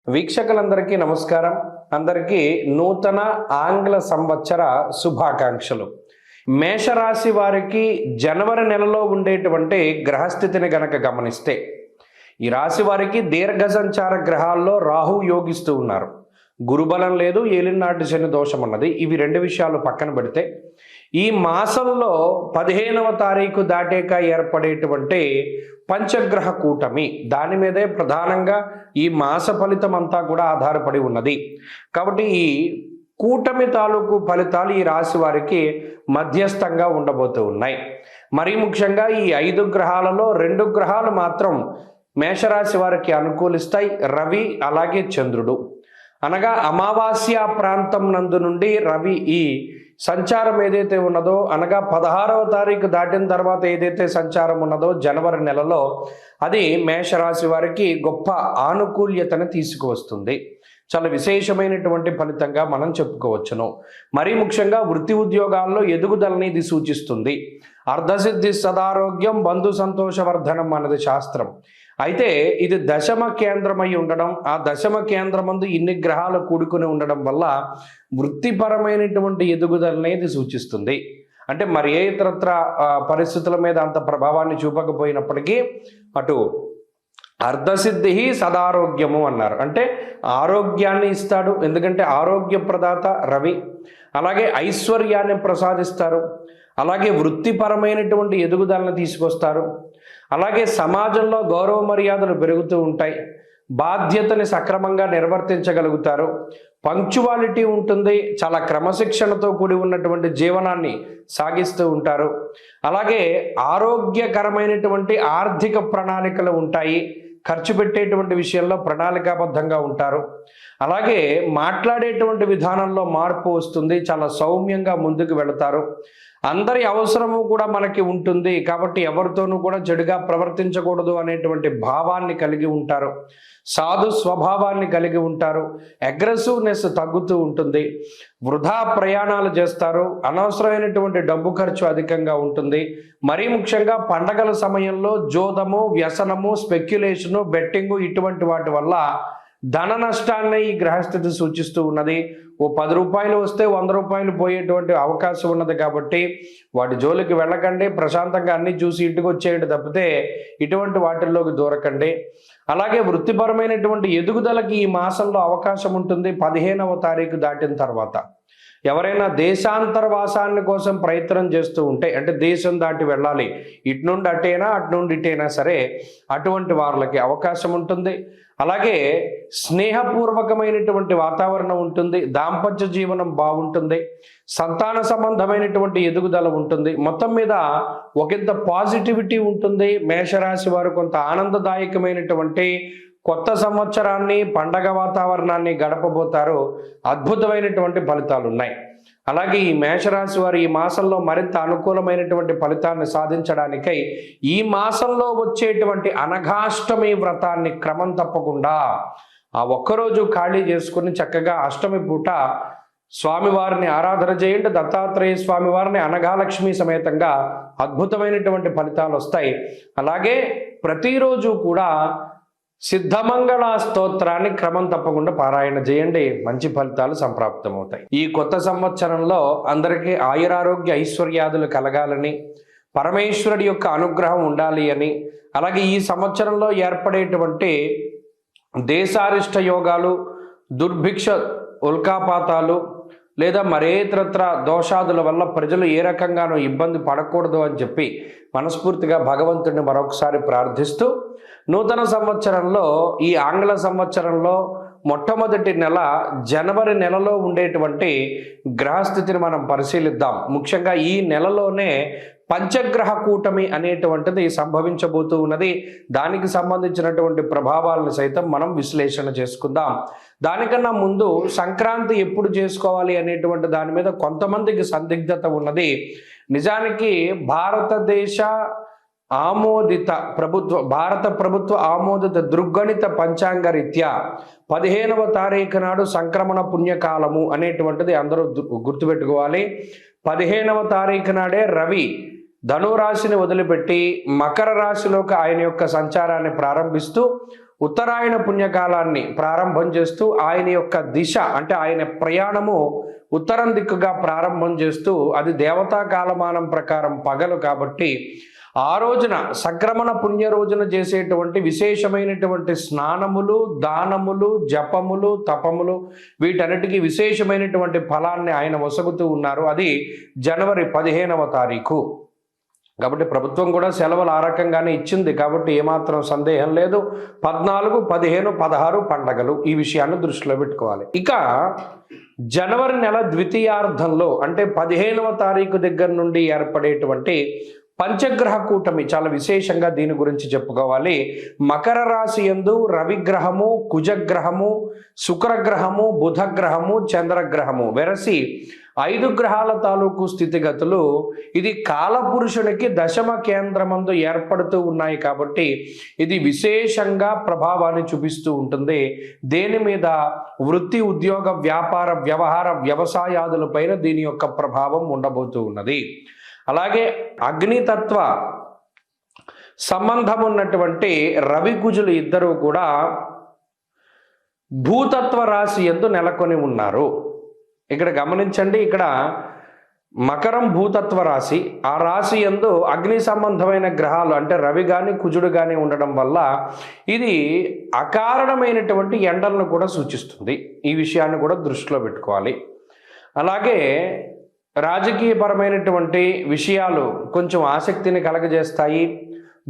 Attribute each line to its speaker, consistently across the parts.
Speaker 1: వీక్షకులందరికీ నమస్కారం. అందరికీ నూతన ఆంగ్ల సంవత్సర శుభాకాంక్షలు. మేషరాశి వారికి జనవరి నెలలో ఉండేటువంటి గ్రహస్థితిని గనక గమనిస్తే, ఈ రాశి వారికి దీర్ఘ సంచార గ్రహాల్లో రాహు యోగిస్తూ ఉన్నారు. గురుబలం లేదు, ఏలినాటి శని దోషం ఉన్నది. ఇవి రెండు విషయాలు పక్కన పెడితే, ఈ మాసంలో 15వ తారీఖు దాటాక ఏర్పడేటువంటి పంచగ్రహ కూటమి, దాని మీదే ప్రధానంగా ఈ మాస ఫలితం అంతా కూడా ఆధారపడి ఉన్నది. కాబట్టి ఈ కూటమి తాలూకు ఫలితాలు ఈ రాశి వారికి మధ్యస్థంగా ఉండబోతూ ఉన్నాయి. మరీ ముఖ్యంగా ఈ 5 గ్రహాలలో 2 గ్రహాలు మాత్రం మేషరాశి వారికి అనుకూలిస్తాయి. రవి అలాగే చంద్రుడు. అనగా అమావాస్య ప్రాంతం నందు నుండి రవి ఈ సంచారం ఏదైతే ఉన్నదో, అనగా 16వ తారీఖు దాటిన తర్వాత ఏదైతే సంచారం ఉన్నదో జనవరి నెలలో, అది మేషరాశి వారికి గొప్ప ఆనుకూల్యతను తీసుకువస్తుంది. చాలా విశేషమైనటువంటి ఫలితంగా మనం చెప్పుకోవచ్చును. మరీ ముఖ్యంగా వృత్తి ఉద్యోగాల్లో ఎదుగుదలని ఇది సూచిస్తుంది. అర్ధసిద్ధి సదారోగ్యం బంధు సంతోషవర్ధనం అన్నది శాస్త్రం. అయితే ఇది దశమ కేంద్రమై ఉండడం, ఆ దశమ కేంద్రమందు ఇన్ని గ్రహాలు కూడుకుని ఉండడం వల్ల వృత్తిపరమైనటువంటి ఎదుగుదలని ఇది సూచిస్తుంది. అంటే మరి ఏ ఇతరత్ర పరిస్థితుల మీద అంత ప్రభావాన్ని చూపకపోయినప్పటికీ అటు అర్ధసిద్ధి సదారోగ్యము అన్నారు. అంటే ఆరోగ్యాన్ని ఇస్తాడు, ఎందుకంటే ఆరోగ్య ప్రదాత రవి. అలాగే ఐశ్వర్యాన్ని ప్రసాదిస్తారు, అలాగే వృత్తిపరమైనటువంటి ఎదుగుదలను తీసుకొస్తారు. అలాగే సమాజంలో గౌరవ మర్యాదలు పెరుగుతూ ఉంటాయి, బాధ్యతని సక్రమంగా నిర్వర్తించగలుగుతారు, పంక్చువాలిటీ ఉంటుంది, చాలా క్రమశిక్షణతో కూడి ఉన్నటువంటి జీవనాన్ని సాగిస్తూ ఉంటారు. అలాగే ఆరోగ్యకరమైనటువంటి ఆర్థిక ప్రణాళికలు ఉంటాయి, ఖర్చు పెట్టేటువంటి విషయంలో ప్రణాళికాబద్ధంగా ఉంటారు. అలాగే మాట్లాడేటువంటి విధానంలో మార్పు వస్తుంది, చాలా సౌమ్యంగా ముందుకు వెళతారు. అందరి అవసరము కూడా మనకి ఉంటుంది, కాబట్టి ఎవరితోనూ కూడా చెడుగా ప్రవర్తించకూడదు అనేటువంటి భావాన్ని కలిగి ఉంటారు. సాధు స్వభావాన్ని కలిగి ఉంటారు. అగ్రెసివ్నెస్ తగ్గుతూ ఉంటుంది. వృధా ప్రయాణాలు చేస్తారు. అనవసరమైనటువంటి డబ్బు ఖర్చు అధికంగా ఉంటుంది. మరీ ముఖ్యంగా పండగల సమయంలో జోదము, వ్యసనము, స్పెక్యులేషను, బెట్టింగు ఇటువంటి వాటి వల్ల ధన నష్టాన్ని ఈ గ్రహస్థితి సూచిస్తూ ఉన్నది. ఓ 10 రూపాయలు వస్తే 100 రూపాయలు పోయేటువంటి అవకాశం ఉన్నది. కాబట్టి వాటి జోలికి వెళ్ళకండి, ప్రశాంతంగా అన్ని చూసి ఇంటికి వచ్చేయండి తప్పితే ఇటువంటి వాటిల్లోకి దూరకండి. అలాగే వృత్తిపరమైనటువంటి ఎదుగుదలకి ఈ మాసంలో అవకాశం ఉంటుంది 15వ తారీఖు దాటిన తర్వాత. ఎవరైనా దేశాంతరవాసాన్ని కోసం ప్రయత్నం చేస్తూ ఉంటే, అంటే దేశం దాటి వెళ్ళాలి, ఇటు నుండి అటైనా అటు నుండి ఇటైనా సరే, అటువంటి వాళ్ళకి అవకాశం ఉంటుంది. అలాగే స్నేహపూర్వకమైనటువంటి వాతావరణం ఉంటుంది, దాంపత్య జీవనం బాగుంటుంది, సంతాన సంబంధమైనటువంటి ఎదుగుదల ఉంటుంది. మొత్తం మీద ఒకంత పాజిటివిటీ ఉంటుంది. మేషరాశి వారు కొంత ఆనందదాయకమైనటువంటి కొత్త సంవత్సరాన్ని, పండగ వాతావరణాన్ని గడపబోతారు. అద్భుతమైనటువంటి ఫలితాలు ఉన్నాయి. అలాగే ఈ మేషరాశి వారు ఈ మాసంలో మరింత అనుకూలమైనటువంటి ఫలితాన్ని సాధించడానికై ఈ మాసంలో వచ్చేటువంటి అనఘాష్టమి వ్రతాన్ని క్రమం తప్పకుండా ఆ ఒక్కరోజు ఖాళీ చేసుకుని చక్కగా అష్టమి పూట స్వామివారిని ఆరాధన చేయండి. దత్తాత్రేయ స్వామివారిని అనఘాలక్ష్మి సమేతంగా అద్భుతమైనటువంటి ఫలితాలు వస్తాయి. అలాగే ప్రతిరోజు కూడా సిద్ధమంగళ స్తోత్రాన్ని క్రమం తప్పకుండా పారాయణ చేయండి, మంచి ఫలితాలు సంప్రాప్తమవుతాయి. ఈ కొత్త సంవత్సరంలో అందరికీ ఆయురారోగ్య ఐశ్వర్యాదులు కలగాలని, పరమేశ్వరుడి యొక్క అనుగ్రహం ఉండాలి అని, అలాగే ఈ సంవత్సరంలో ఏర్పడేటువంటి దేశారిష్ట యోగాలు, దుర్భిక్ష ఉల్కాపాతాలు లేదా మరేతరత్ర దోషాదుల వల్ల ప్రజలు ఏ రకంగానూ ఇబ్బంది పడకూడదు అని చెప్పి మనస్ఫూర్తిగా భగవంతుడిని మరొకసారి ప్రార్థిస్తూ, నూతన సంవత్సరంలో ఈ ఆంగ్ల సంవత్సరంలో మొట్టమొదటి నెల జనవరి నెలలో ఉండేటువంటి గ్రహస్థితిని మనం పరిశీలిద్దాం. ముఖ్యంగా ఈ నెలలోనే పంచగ్రహ కూటమి అనేటువంటిది సంభవించబోతూ ఉన్నది. దానికి సంబంధించినటువంటి ప్రభావాలను సైతం మనం విశ్లేషణ చేసుకుందాం. దానికన్నా ముందు సంక్రాంతి ఎప్పుడు చేసుకోవాలి అనేటువంటి దాని మీద కొంతమందికి సందిగ్ధత ఉన్నది. నిజానికి భారతదేశ ఆమోదిత భారత ప్రభుత్వ ఆమోదిత దృగ్గణిత పంచాంగ రీత్యా 15వ తారీఖు నాడు సంక్రమణ పుణ్యకాలము అనేటువంటిది అందరూ గుర్తుపెట్టుకోవాలి. 15వ తారీఖు నాడే రవి ధనురాశిని వదిలిపెట్టి మకర రాశిలోకి ఆయన యొక్క సంచారాన్ని ప్రారంభిస్తూ ఉత్తరాయణ పుణ్యకాలాన్ని ప్రారంభం చేస్తూ ఆయన యొక్క దిశ అంటే ఆయన ప్రయాణము ఉత్తరం దిక్కుగా ప్రారంభం చేస్తూ అది దేవతా కాలమానం ప్రకారం పగలు కాబట్టి ఆ రోజున సంక్రమణ పుణ్య రోజున చేసేటువంటి విశేషమైనటువంటి స్నానములు, దానములు, జపములు, తపములు వీటన్నిటికీ విశేషమైనటువంటి ఫలాన్ని ఆయన వసగుతూ ఉన్నారు. అది జనవరి 15వ తారీఖు. కాబట్టి ప్రభుత్వం కూడా సెలవులు ఆ రకంగానే ఇచ్చింది కాబట్టి ఏమాత్రం సందేహం లేదు. 14, 15, 16 పండగలు, ఈ విషయాన్ని దృష్టిలో పెట్టుకోవాలి. ఇక జనవరి నెల ద్వితీయార్థంలో అంటే 15వ తారీఖు దగ్గర నుండి ఏర్పడేటువంటి పంచగ్రహ కూటమి చాలా విశేషంగా దీని గురించి చెప్పుకోవాలి. మకర రాశి యందు రవిగ్రహము, కుజగ్రహము, శుక్రగ్రహము, బుధగ్రహము, చంద్రగ్రహము వెరసి 5 గ్రహాల తాలూకు స్థితిగతులు ఇది కాలపురుషునికి దశమ కేంద్రమందు ఏర్పడుతూ ఉన్నాయి కాబట్టి ఇది విశేషంగా ప్రభావాన్ని చూపిస్తూ ఉంటుంది. దేని మీద? వృత్తి, ఉద్యోగ, వ్యాపార, వ్యవహార, వ్యవసాయాదులపైన దీని యొక్క ప్రభావం ఉండబోతూ ఉన్నది. అలాగే అగ్నితత్వ సంబంధం ఉన్నటువంటి రవి కుజులు ఇద్దరూ కూడా భూతత్వ రాశి యందు నెలకొని ఉన్నారు. ఇక్కడ గమనించండి, ఇక్కడ మకరం భూతత్వ రాశి, ఆ రాశి యందు అగ్ని సంబంధమైన గ్రహాలు అంటే రవి కానీ కుజుడు కానీ ఉండడం వల్ల ఇది అకారణమైనటువంటి ఎండలను కూడా సూచిస్తుంది. ఈ విషయాన్ని కూడా దృష్టిలో పెట్టుకోవాలి. అలాగే రాజకీయపరమైనటువంటి విషయాలు కొంచెం ఆసక్తిని కలగజేస్తాయి.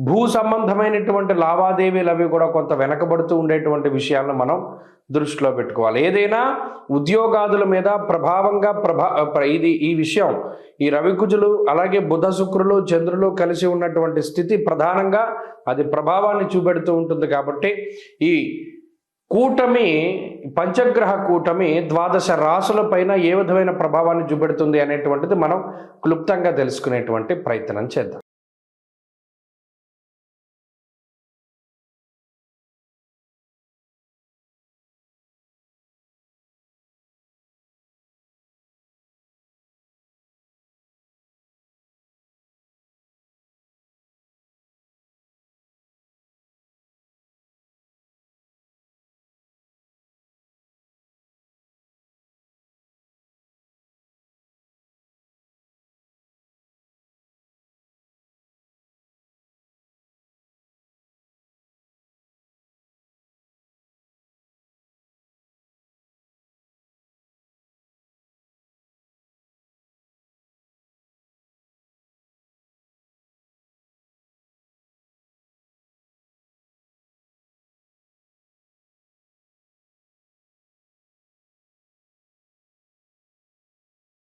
Speaker 1: భూ సంబంధమైనటువంటి లావాదేవీలు అవి కూడా కొంత వెనకబడుతూ ఉండేటువంటి విషయాలను మనం దృష్టిలో పెట్టుకోవాలి. ఏదైనా ఉద్యోగాదుల మీద ప్రభావంగా ఈ విషయం ఈ రవికుజులు అలాగే బుధ, శుక్రులు, చంద్రులు కలిసి ఉన్నటువంటి స్థితి ప్రధానంగా అది ప్రభావాన్ని చూపెడుతూ ఉంటుంది. కాబట్టి ఈ కూటమి, పంచగ్రహ కూటమి 12 రాశుల పైన ఏ విధమైన ప్రభావాన్ని చూపెడుతుంది అనేటువంటిది మనం క్లుప్తంగా తెలుసుకునేటువంటి ప్రయత్నం చేద్దాం.